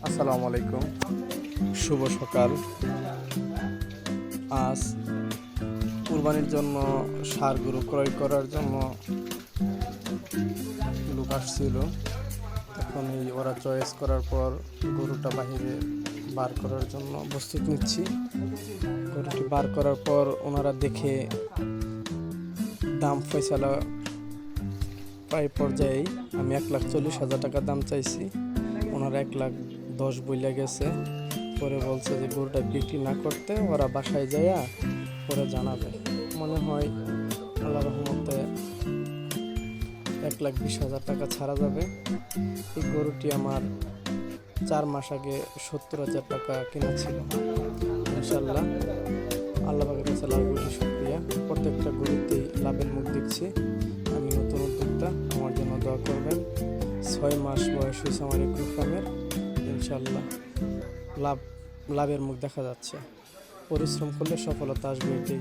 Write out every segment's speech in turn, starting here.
আসসালামু আলাইকুম, শুভ সকাল। আজ কুরবানির জন্য ষাঁড় গরু ক্রয় করার জন্য লোক আসছিল। এখন ওরা চয়েস করার পর গরুটা বাহিরে বার করার জন্য প্রস্তুত নিচ্ছি। গরুটি বার করার পর ওনারা দেখে দাম ফয়সালা প্রায় পর্যায়ে আমি 1,40,000 টাকা দাম চাইছি, ওনারা 1,10,000 বইলা গেছে। পরে বলছে যে গরুটা বিক্রি না করতে ওরা বাসায় যাইয়া পরে জানাবে। মনে হয় আল্লাহ রহমতে 1,20,000 টাকা ছাড়া যাবে। এই গরুটি আমার 4 মাস আগে 70,000 টাকা কেনা ছিল। ইনশাল্লাহ আল্লাহ পাকের কাছে লাখ কোটি শুকরিয়া। প্রত্যেকটা গরুতেই লাভের মুখ দেখছি। আমি নতুন উদ্যোক্তা, আমার জন্য দোয়া করবেন। 6 মাস বয়স হয়েছে আমার এই গরু ফার্মের। ইনশাল্লাহ লাভের মুখ দেখা যাচ্ছে। পরিশ্রম করলে সফলতা আসবে, এটাই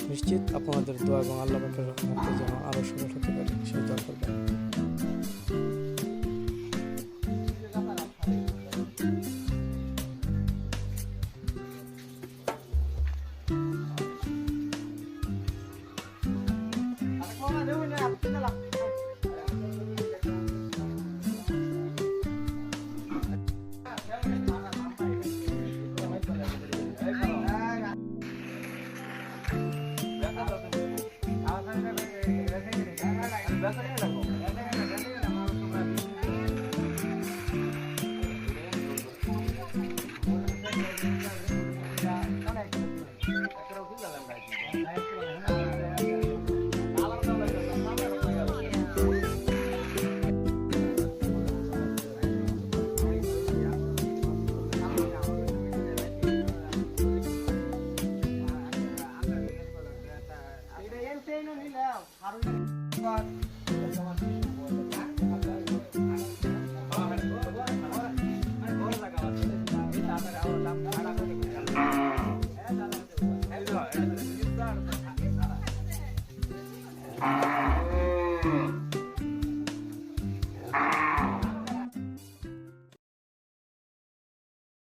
নিশ্চিত। আপনাদের দোয়া এবং আল্লাহ পাকের রহমতে যেন আরও সফল হতে পারে, সেই দোয়া করবেন।